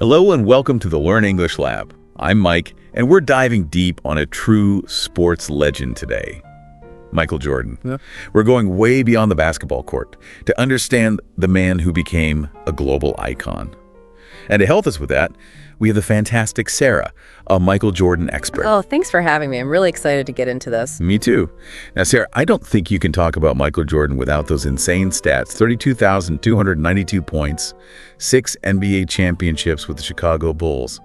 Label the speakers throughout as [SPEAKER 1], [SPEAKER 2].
[SPEAKER 1] Hello and welcome to the Learn English Lab. I'm Mike, and we're diving deep on a true sports legend today, Michael Jordan.
[SPEAKER 2] Yeah.
[SPEAKER 1] We're going way beyond the basketball court to understand the man who became a global icon. And to help us with that, we have the fantastic Sarah, a Michael Jordan expert.
[SPEAKER 3] Oh, thanks for having me. I'm really excited to get into this.
[SPEAKER 1] Me too. Now, Sarah, I don't think you can talk about Michael Jordan without those insane stats. 32,292 points, 6 NBA championships with the Chicago Bulls.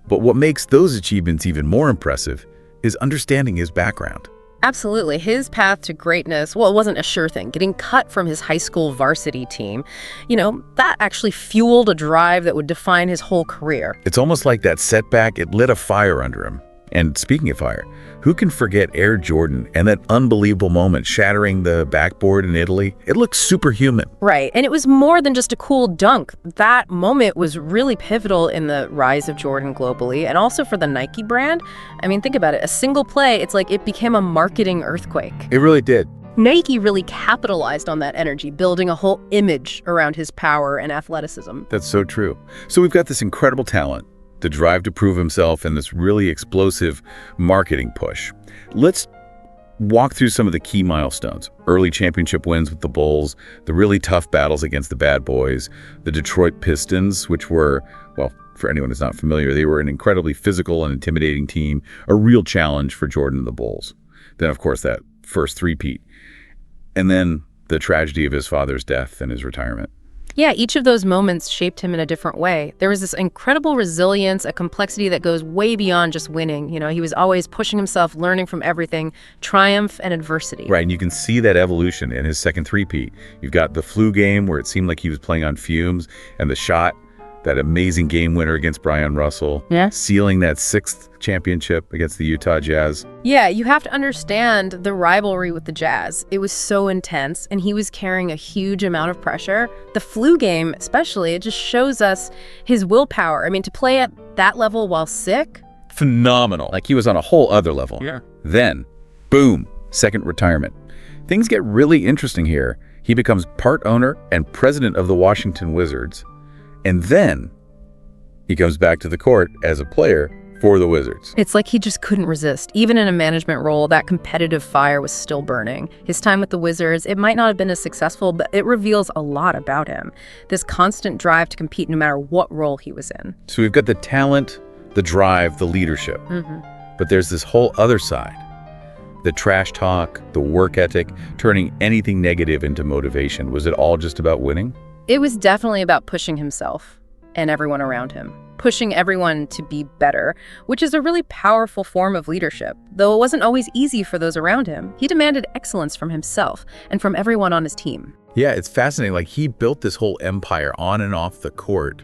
[SPEAKER 1] But what makes those achievements even more impressive is understanding his background.
[SPEAKER 3] Absolutely. His path to greatness, well, it wasn't a sure thing. Getting cut from his high school varsity team, that actually fueled a drive that would define his whole career.
[SPEAKER 1] It's almost like that setback, it lit a fire under him. And speaking of fire, who can forget Air Jordan and that unbelievable moment shattering the backboard in Italy? It looks superhuman.
[SPEAKER 3] Right. And it was more than just a cool dunk. That moment was really pivotal in the rise of Jordan globally and also for the Nike brand. I mean, think about it. A single play, it's like it became a marketing earthquake.
[SPEAKER 1] It really did.
[SPEAKER 3] Nike really capitalized on that energy, building a whole image around his power and athleticism.
[SPEAKER 1] That's so true. So we've got this incredible talent, the drive to prove himself, and this really explosive marketing push. Let's walk through some of the key milestones. Early championship wins with the Bulls, the really tough battles against the bad boys, the Detroit Pistons, which were, well, for anyone who's not familiar, they were an incredibly physical and intimidating team, a real challenge for Jordan and the Bulls. Then, of course, that first three-peat. And then the tragedy of his father's death and his retirement.
[SPEAKER 3] Yeah, each of those moments shaped him in a different way. There was this incredible resilience, a complexity that goes way beyond just winning. He was always pushing himself, learning from everything, triumph and adversity.
[SPEAKER 1] Right, and you can see that evolution in his second three-peat. You've got the flu game where it seemed like he was playing on fumes, and the shot, that amazing game winner against Brian Russell, sealing that sixth championship against the Utah Jazz.
[SPEAKER 3] Yeah, you have to understand the rivalry with the Jazz. It was so intense, and he was carrying a huge amount of pressure. The flu game, especially, it just shows us his willpower. I mean, to play at that level while sick?
[SPEAKER 1] Phenomenal. Like he was on a whole other level.
[SPEAKER 2] Yeah.
[SPEAKER 1] Then, boom, second retirement. Things get really interesting here. He becomes part owner and president of the Washington Wizards. And then he comes back to the court as a player for the Wizards.
[SPEAKER 3] It's like he just couldn't resist. Even in a management role, that competitive fire was still burning. His time with the Wizards, it might not have been as successful, but it reveals a lot about him. This constant drive to compete no matter what role he was in.
[SPEAKER 1] So we've got the talent, the drive, the leadership. But there's this whole other side. The trash talk, the work ethic, turning anything negative into motivation. Was it all just about winning?
[SPEAKER 3] It was definitely about pushing himself and everyone around him, pushing everyone to be better, which is a really powerful form of leadership. Though it wasn't always easy for those around him, he demanded excellence from himself and from everyone on his team.
[SPEAKER 1] Yeah, it's fascinating. Like he built this whole empire on and off the court,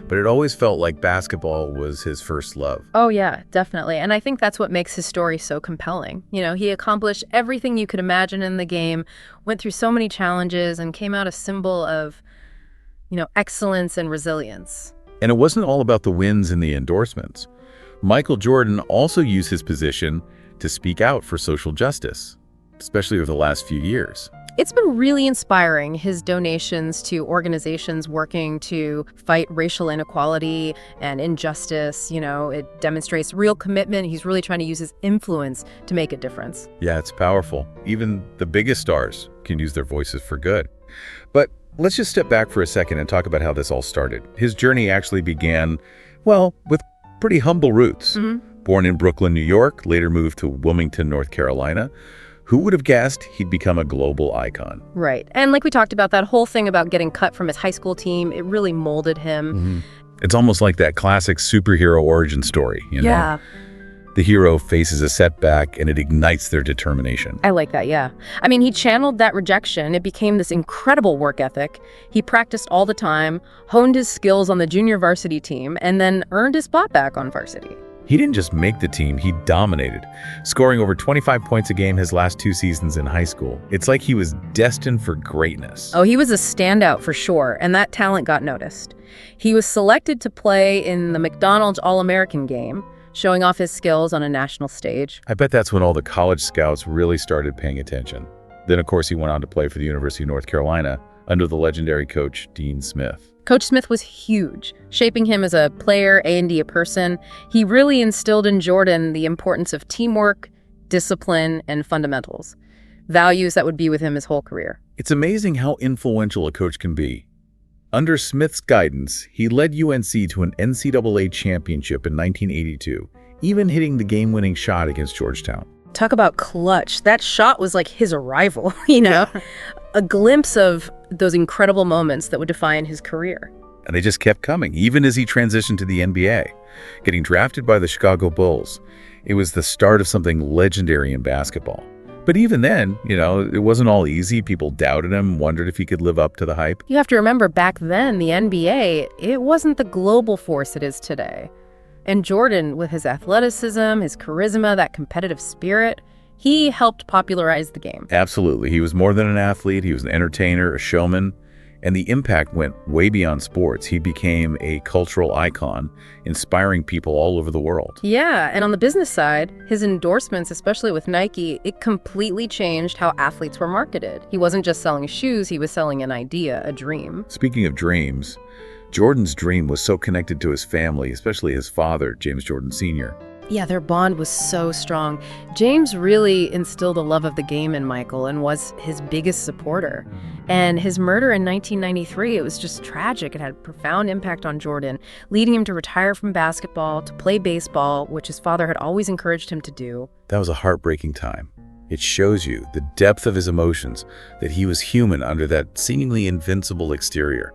[SPEAKER 1] but it always felt like basketball was his first love.
[SPEAKER 3] Oh yeah, definitely. And I think that's what makes his story so compelling. He accomplished everything you could imagine in the game, went through so many challenges, and came out a symbol of excellence and resilience.
[SPEAKER 1] And it wasn't all about the wins and the endorsements. Michael Jordan also used his position to speak out for social justice, especially over the last few years.
[SPEAKER 3] It's been really inspiring, his donations to organizations working to fight racial inequality and injustice. It demonstrates real commitment. He's really trying to use his influence to make a difference.
[SPEAKER 1] Yeah, it's powerful. Even the biggest stars can use their voices for good. But let's just step back for a second and talk about how this all started. His journey actually began, well, with pretty humble roots. Born in Brooklyn, New York, later moved to Wilmington, North Carolina. Who would have guessed he'd become a global icon?
[SPEAKER 3] Right. And like we talked about, that whole thing about getting cut from his high school team, it really molded him.
[SPEAKER 1] It's almost like that classic superhero origin story,
[SPEAKER 3] Yeah.
[SPEAKER 1] The hero faces a setback and it ignites their determination.
[SPEAKER 3] I like that, yeah. I mean, he channeled that rejection. It became this incredible work ethic. He practiced all the time, honed his skills on the junior varsity team, and then earned his spot back on varsity.
[SPEAKER 1] He didn't just make the team, he dominated, scoring over 25 points a game his last 2 seasons in high school. It's like he was destined for greatness.
[SPEAKER 3] Oh, he was a standout for sure, and that talent got noticed. He was selected to play in the McDonald's All-American game, showing off his skills on a national stage.
[SPEAKER 1] I bet that's when all the college scouts really started paying attention. Then, of course, he went on to play for the University of North Carolina under the legendary coach Dean Smith.
[SPEAKER 3] Coach Smith was huge, shaping him as a player and a person. He really instilled in Jordan the importance of teamwork, discipline, and fundamentals, values that would be with him his whole career.
[SPEAKER 1] It's amazing how influential a coach can be. Under Smith's guidance, he led UNC to an NCAA championship in 1982, even hitting the game-winning shot against Georgetown.
[SPEAKER 3] Talk about clutch. That shot was like his arrival, you know? A glimpse of those incredible moments that would define his career.
[SPEAKER 1] And they just kept coming, even as he transitioned to the NBA. Getting drafted by the Chicago Bulls, it was the start of something legendary in basketball. But even then, it wasn't all easy. People doubted him, wondered if he could live up to the hype.
[SPEAKER 3] You have to remember, back then, the NBA, it wasn't the global force it is today. And Jordan, with his athleticism, his charisma, that competitive spirit, he helped popularize the game.
[SPEAKER 1] Absolutely. He was more than an athlete. He was an entertainer, a showman. And the impact went way beyond sports. He became a cultural icon, inspiring people all over the world.
[SPEAKER 3] Yeah, and on the business side, his endorsements, especially with Nike, it completely changed how athletes were marketed. He wasn't just selling shoes, he was selling an idea, a dream.
[SPEAKER 1] Speaking of dreams, Jordan's dream was so connected to his family, especially his father, James Jordan Sr.
[SPEAKER 3] Yeah, their bond was so strong. James really instilled a love of the game in Michael and was his biggest supporter. And his murder in 1993, it was just tragic. It had a profound impact on Jordan, leading him to retire from basketball, to play baseball, which his father had always encouraged him to do.
[SPEAKER 1] That was a heartbreaking time. It shows you the depth of his emotions, that he was human under that seemingly invincible exterior.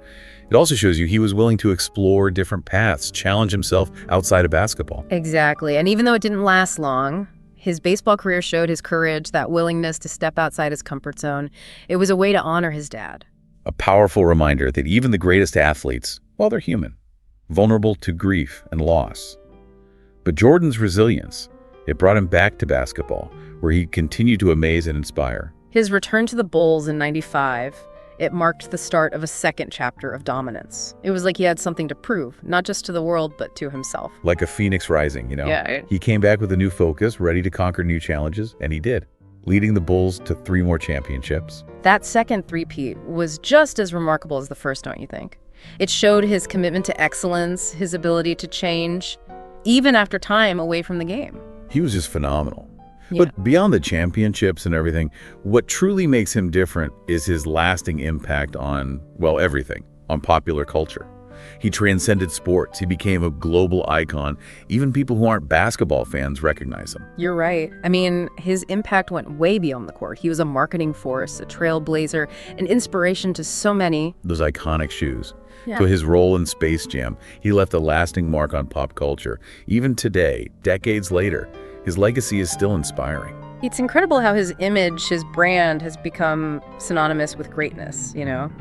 [SPEAKER 1] It also shows you he was willing to explore different paths, challenge himself outside of basketball.
[SPEAKER 3] Exactly. And even though it didn't last long, his baseball career showed his courage, that willingness to step outside his comfort zone. It was a way to honor his dad.
[SPEAKER 1] A powerful reminder that even the greatest athletes, well, they're human, vulnerable to grief and loss. But Jordan's resilience, it brought him back to basketball, where he continued to amaze and inspire.
[SPEAKER 3] His return to the Bulls in '95, it marked the start of a second chapter of dominance. It was like he had something to prove, not just to the world, but to himself.
[SPEAKER 1] Like a phoenix rising,
[SPEAKER 3] Yeah.
[SPEAKER 1] He came back with a new focus, ready to conquer new challenges, and he did, leading the Bulls to 3 more championships.
[SPEAKER 3] That second three-peat was just as remarkable as the first, don't you think? It showed his commitment to excellence, his ability to change, even after time away from the game.
[SPEAKER 1] He was just phenomenal.
[SPEAKER 3] Yeah.
[SPEAKER 1] But beyond the championships and everything, what truly makes him different is his lasting impact on, well, everything, on popular culture. He transcended sports. He became a global icon. Even people who aren't basketball fans recognize him.
[SPEAKER 3] You're right. I mean, his impact went way beyond the court. He was a marketing force, a trailblazer, an inspiration to so many.
[SPEAKER 1] Those iconic shoes.
[SPEAKER 3] Yeah.
[SPEAKER 1] So his role in Space Jam, he left a lasting mark on pop culture. Even today, decades later, his legacy is still inspiring.
[SPEAKER 3] It's incredible how his image, his brand, has become synonymous with greatness,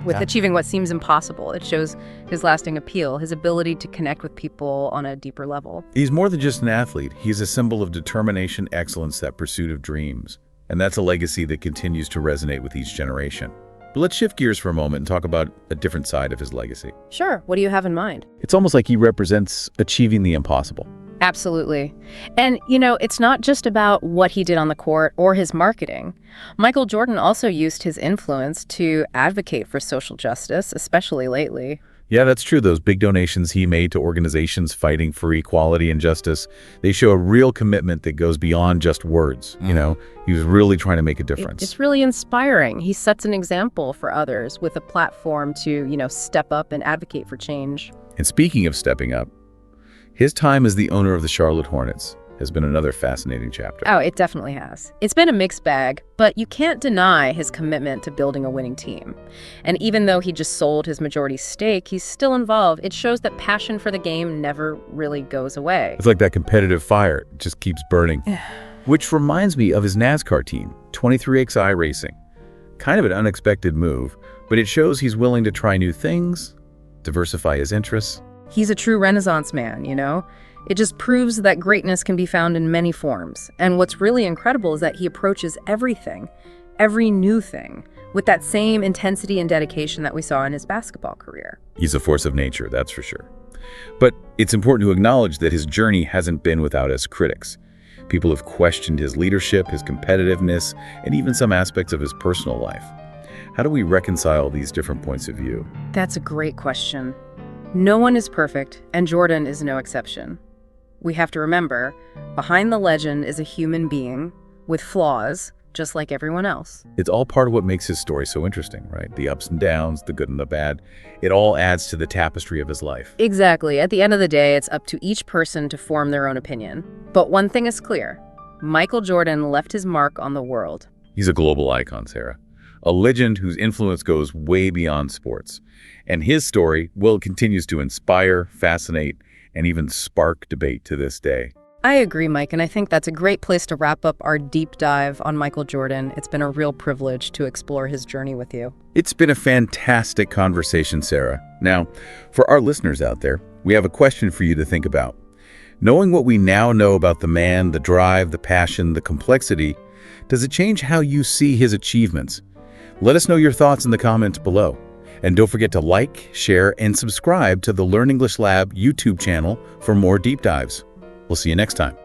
[SPEAKER 3] with achieving what seems impossible. It shows his lasting appeal, his ability to connect with people on a deeper level.
[SPEAKER 1] He's more than just an athlete. He's a symbol of determination, excellence, that pursuit of dreams. And that's a legacy that continues to resonate with each generation. But let's shift gears for a moment and talk about a different side of his legacy.
[SPEAKER 3] Sure. What do you have in mind?
[SPEAKER 1] It's almost like he represents achieving the impossible.
[SPEAKER 3] Absolutely. And, it's not just about what he did on the court or his marketing. Michael Jordan also used his influence to advocate for social justice, especially lately.
[SPEAKER 1] Yeah, that's true. Those big donations he made to organizations fighting for equality and justice, they show a real commitment that goes beyond just words. He was really trying to make a difference.
[SPEAKER 3] It's really inspiring. He sets an example for others with a platform to, step up and advocate for change.
[SPEAKER 1] And speaking of stepping up, his time as the owner of the Charlotte Hornets has been another fascinating chapter.
[SPEAKER 3] Oh, it definitely has. It's been a mixed bag, but you can't deny his commitment to building a winning team. And even though he just sold his majority stake, he's still involved. It shows that passion for the game never really goes away.
[SPEAKER 1] It's like that competitive fire. It just keeps burning. Which reminds me of his NASCAR team, 23XI Racing. Kind of an unexpected move, but it shows he's willing to try new things, diversify his interests.
[SPEAKER 3] He's a true Renaissance man, It just proves that greatness can be found in many forms. And what's really incredible is that he approaches everything, every new thing, with that same intensity and dedication that we saw in his basketball career.
[SPEAKER 1] He's a force of nature, that's for sure. But it's important to acknowledge that his journey hasn't been without his critics. People have questioned his leadership, his competitiveness, and even some aspects of his personal life. How do we reconcile these different points of view?
[SPEAKER 3] That's a great question. No one is perfect, and Jordan is no exception. We have to remember, behind the legend is a human being with flaws, just like everyone else.
[SPEAKER 1] It's all part of what makes his story so interesting, right? The ups and downs, the good and the bad. It all adds to the tapestry of his life.
[SPEAKER 3] Exactly. At the end of the day, it's up to each person to form their own opinion. But one thing is clear. Michael Jordan left his mark on the world.
[SPEAKER 1] He's a global icon, Sarah. A legend whose influence goes way beyond sports. And his story, well, continues to inspire, fascinate, and even spark debate to this day.
[SPEAKER 3] I agree, Mike, and I think that's a great place to wrap up our deep dive on Michael Jordan. It's been a real privilege to explore his journey with you.
[SPEAKER 1] It's been a fantastic conversation, Sarah. Now, for our listeners out there, we have a question for you to think about. Knowing what we now know about the man, the drive, the passion, the complexity, does it change how you see his achievements? Let us know your thoughts in the comments below. And don't forget to like, share, and subscribe to the Learn English Lab YouTube channel for more deep dives. We'll see you next time.